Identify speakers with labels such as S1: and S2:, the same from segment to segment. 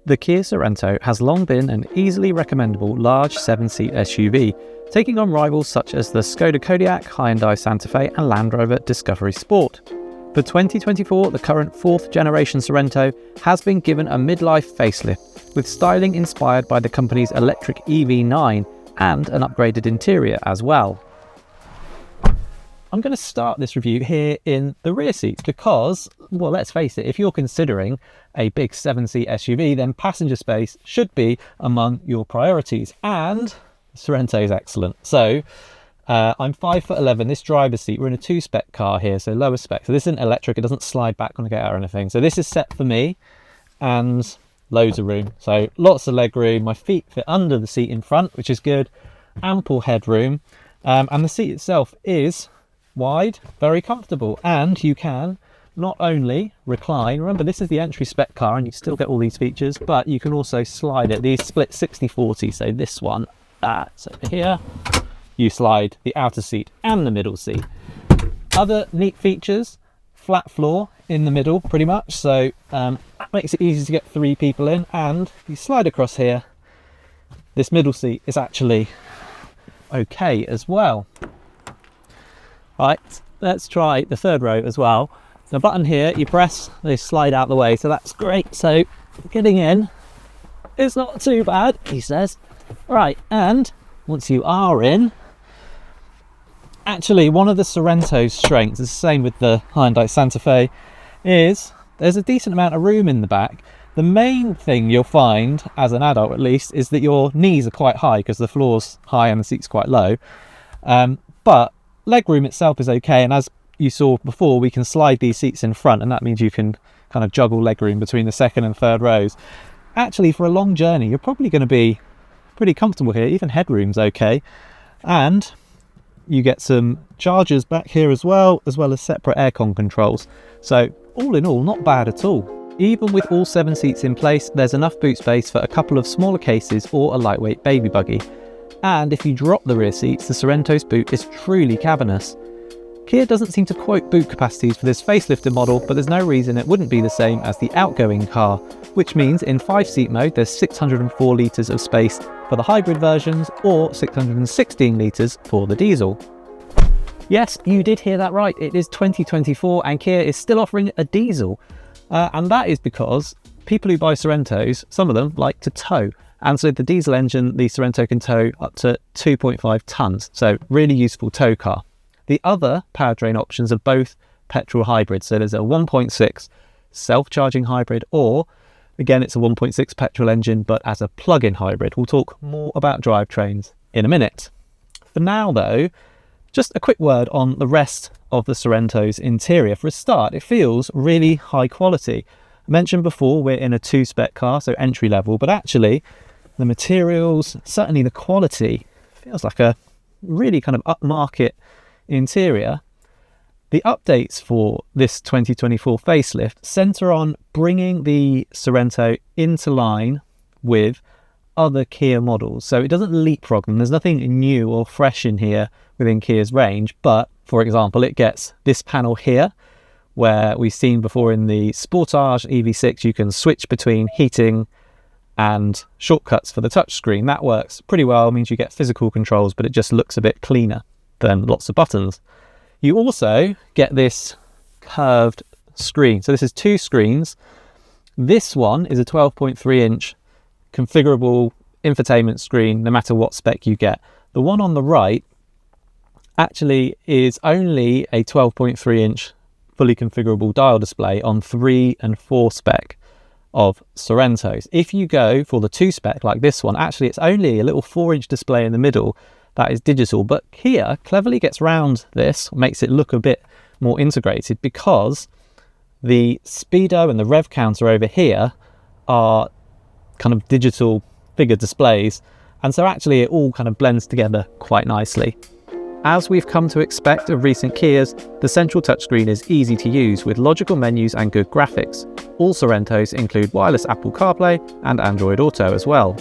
S1: The Kia Sorento has long been an easily recommendable large 7-seat SUV, taking on rivals such as the Skoda Kodiaq, Hyundai Santa Fe and Land Rover Discovery Sport. For 2024, the current 4th generation Sorento has been given a midlife facelift, with styling inspired by the company's electric EV9 and an upgraded interior as well. I'm going to start this review here in the rear seats because, well, let's face it, if you're considering a big 7-seat SUV, then passenger space should be among your priorities, and Sorento is excellent. So I'm 5'11", this driver's seat, we're in a 2-spec car here, so lower spec. So this isn't electric, it doesn't slide back when I get out or anything. So this is set for me and loads of room. So lots of leg room, my feet fit under the seat in front, which is good, ample headroom, and the seat itself is wide, very comfortable, and you can not only recline, remember this is the entry spec car and you still get all these features, but you can also slide it. These split 60-40, so this one, that's over here, you slide the outer seat and the middle seat. Other neat features, flat floor in the middle pretty much, so that makes it easy to get 3 people in, and if you slide across here, this middle seat is actually okay as well. Right, let's try the third row as well. The button here, you press, they slide out the way, so that's great. So getting in is not too bad, he says. Right, and once you are in, actually one of the Sorento's strengths, is the same with the Hyundai Santa Fe, is there's a decent amount of room in the back. The main thing you'll find, as an adult at least, is that your knees are quite high because the floor's high and the seat's quite low. But legroom itself is okay, and as you saw before, we can slide these seats in front, and that means you can kind of juggle legroom between the second and third rows. Actually, for a long journey, you're probably going to be pretty comfortable here. Even headroom's okay, and you get some chargers back here as well as separate aircon controls. So all in all, not bad at all. Even with all 7 seats in place, there's enough boot space for a couple of smaller cases or a lightweight baby buggy. And if you drop the rear seats, the Sorento's boot is truly cavernous. Kia doesn't seem to quote boot capacities for this facelifted model, but there's no reason it wouldn't be the same as the outgoing car, which means in 5-seat mode there's 604 litres of space for the hybrid versions or 616 litres for the diesel. Yes, you did hear that right, it is 2024 and Kia is still offering a diesel. And that is because people who buy Sorentos, some of them like to tow. And so the diesel engine, the Sorento can tow up to 2.5 tonnes, so really useful tow car. The other powertrain options are both petrol hybrids, so there's a 1.6 self-charging hybrid, or again it's a 1.6 petrol engine but as a plug-in hybrid. We'll talk more about drivetrains in a minute. For now though, just a quick word on the rest of the Sorento's interior. For a start, it feels really high quality. I mentioned before we're in a 2-spec car, so entry level, but actually the materials, certainly the quality, feels like a really kind of upmarket interior. The updates for this 2024 facelift centre on bringing the Sorento into line with other Kia models. So it doesn't leapfrog them. There's nothing new or fresh in here within Kia's range, but for example, it gets this panel here, where we've seen before in the Sportage EV6, you can switch between heating and shortcuts for the touchscreen. That works pretty well, means you get physical controls, but it just looks a bit cleaner than lots of buttons. You also get this curved screen. So this is 2 screens. This one is a 12.3-inch configurable infotainment screen, no matter what spec you get. The one on the right actually is only a 12.3-inch fully configurable dial display on 3 and 4 spec of Sorentos. If you go for the 2 spec like this one, actually it's only a little 4-inch display in the middle that is digital, but Kia cleverly gets round this, makes it look a bit more integrated, because the speedo and the rev counter over here are kind of digital figure displays, and so actually it all kind of blends together quite nicely. As we've come to expect of recent Kias, the central touchscreen is easy to use with logical menus and good graphics. All Sorentos include wireless Apple CarPlay and Android Auto as well.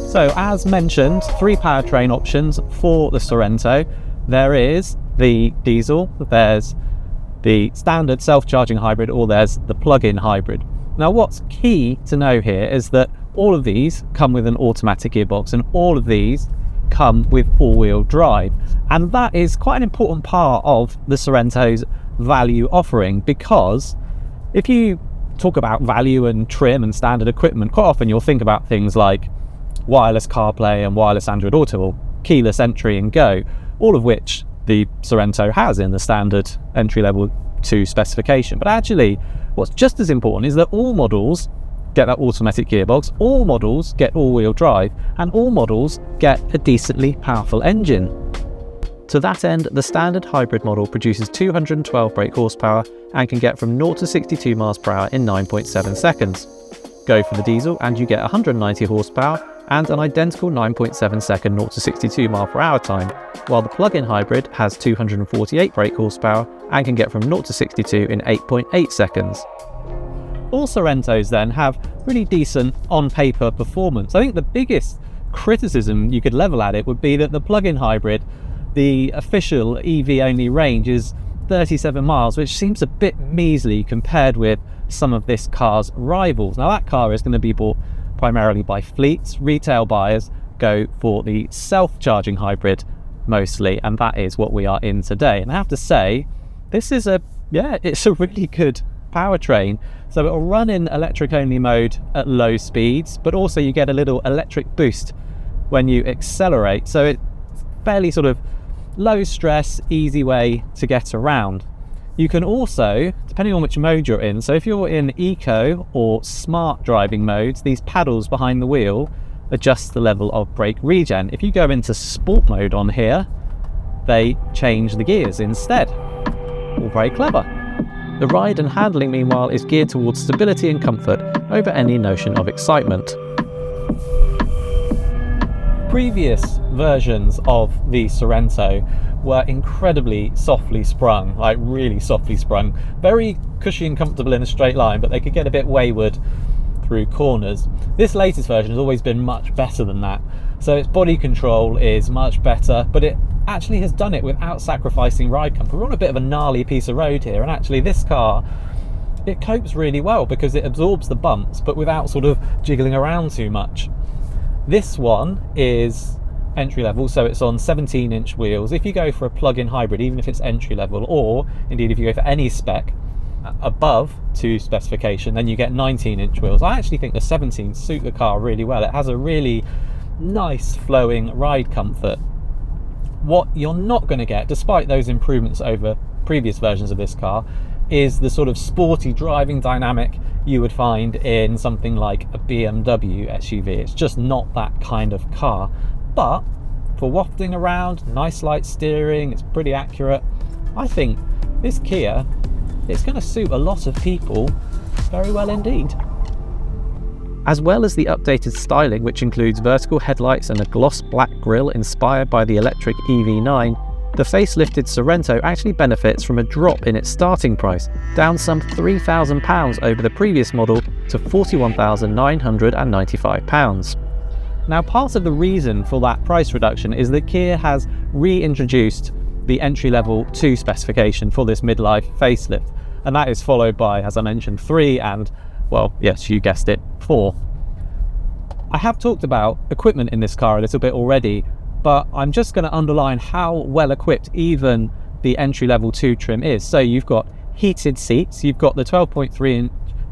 S1: So as mentioned, 3 powertrain options for the Sorento. There is the diesel, there's the standard self-charging hybrid, or there's the plug-in hybrid. Now what's key to know here is that all of these come with an automatic gearbox, and all of these come with all-wheel drive, and that is quite an important part of the Sorento's value offering, because if you talk about value and trim and standard equipment, quite often you'll think about things like wireless CarPlay and wireless Android Auto, or keyless entry and go, all of which the Sorento has in the standard entry-level 2 specification. But actually what's just as important is that all models get that automatic gearbox, all models get all-wheel drive, and all models get a decently powerful engine. To that end, the standard hybrid model produces 212 brake horsepower and can get from 0 to 62 miles per hour in 9.7 seconds. Go for the diesel and you get 190 horsepower and an identical 9.7 second 0 to 62 mile per hour time, while the plug-in hybrid has 248 brake horsepower and can get from 0 to 62 in 8.8 seconds. All Sorentos then have really decent on-paper performance. I think the biggest criticism you could level at it would be that the plug-in hybrid, the official EV-only range is 37 miles, which seems a bit measly compared with some of this car's rivals. Now that car is going to be bought primarily by fleets. Retail buyers go for the self-charging hybrid mostly, and that is what we are in today. And I have to say, this is it's a really good powertrain. So it will run in electric only mode at low speeds, but also you get a little electric boost when you accelerate. So it's fairly sort of low stress, easy way to get around. You can also, depending on which mode you're in, so if you're in eco or smart driving modes, these paddles behind the wheel adjust the level of brake regen. If you go into sport mode on here, they change the gears instead. All very clever. The ride and handling, meanwhile, is geared towards stability and comfort over any notion of excitement. Previous versions of the Sorento were incredibly softly sprung, like really softly sprung, very cushy and comfortable in a straight line, but they could get a bit wayward through corners. This latest version has always been much better than that, so its body control is much better, but it actually has done it without sacrificing ride comfort. We're on a bit of a gnarly piece of road here, and actually this car, it copes really well because it absorbs the bumps but without sort of jiggling around too much. This one is entry level, so it's on 17-inch wheels. If you go for a plug-in hybrid, even if it's entry level, or indeed if you go for any spec above to specification, then you get 19-inch wheels. I actually think the 17 suit the car really well. It has a really nice flowing ride comfort. What you're not going to get, despite those improvements over previous versions of this car, is the sort of sporty driving dynamic you would find in something like a BMW SUV. It's just not that kind of car. But for wafting around, nice light steering, it's pretty accurate. I think this Kia, it's going to suit a lot of people very well indeed. As well as the updated styling, which includes vertical headlights and a gloss black grille inspired by the electric EV9, the facelifted Sorento actually benefits from a drop in its starting price, down some £3,000 over the previous model to £41,995. Now, part of the reason for that price reduction is that Kia has reintroduced the entry-level 2 specification for this midlife facelift, and that is followed by, as I mentioned, 3 and, well, yes, you guessed it, 4. I have talked about equipment in this car a little bit already, but I'm just going to underline how well equipped even the entry-level 2 trim is. So you've got heated seats, you've got the 12.3-inch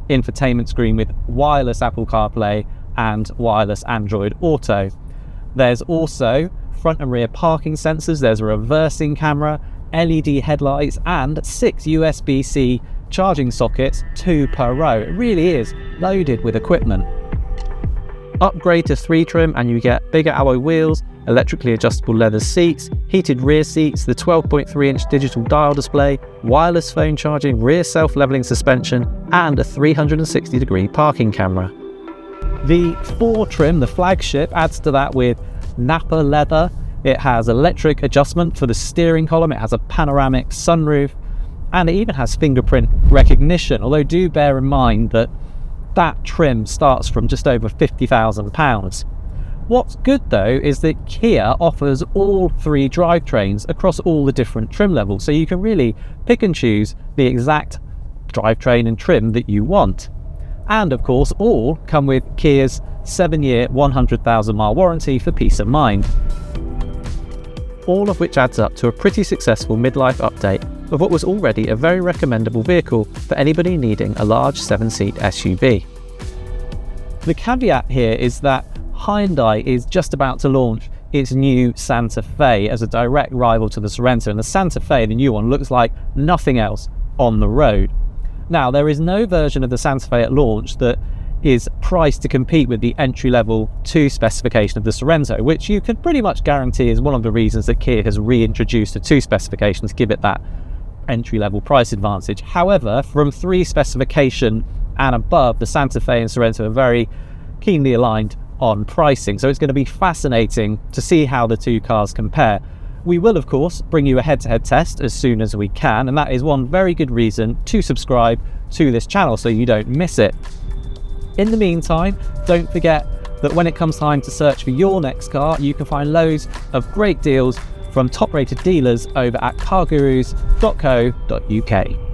S1: infotainment screen with wireless Apple CarPlay and wireless Android Auto. There's also front and rear parking sensors, there's a reversing camera, LED headlights, and 6 USB-C charging sockets, 2 per row. It really is loaded with equipment. Upgrade to 3 trim and you get bigger alloy wheels, electrically adjustable leather seats, heated rear seats, the 12.3-inch digital dial display, wireless phone charging, rear self-leveling suspension, and a 360-degree parking camera. The 4 trim, the flagship, adds to that with Nappa leather. It has electric adjustment for the steering column, it has a panoramic sunroof, and it even has fingerprint recognition, although do bear in mind that that trim starts from just over £50,000. What's good though is that Kia offers all 3 drivetrains across all the different trim levels, so you can really pick and choose the exact drivetrain and trim that you want. And of course, all come with Kia's 7-year 100,000 mile warranty for peace of mind. All of which adds up to a pretty successful midlife update of what was already a very recommendable vehicle for anybody needing a large 7-seat SUV. The caveat here is that Hyundai is just about to launch its new Santa Fe as a direct rival to the Sorento, and the Santa Fe, the new one, looks like nothing else on the road. Now, there is no version of the Santa Fe at launch that is priced to compete with the entry-level 2 specification of the Sorento, which you can pretty much guarantee is one of the reasons that Kia has reintroduced the 2 specifications to give it that entry-level price advantage. However, from 3 specification and above, the Santa Fe and Sorento are very keenly aligned on pricing, so it's going to be fascinating to see how the 2 cars compare. We will of course bring you a head-to-head test as soon as we can, and that is one very good reason to subscribe to this channel so you don't miss it. In the meantime, don't forget that when it comes time to search for your next car, you can find loads of great deals from top-rated dealers over at CarGurus.co.uk.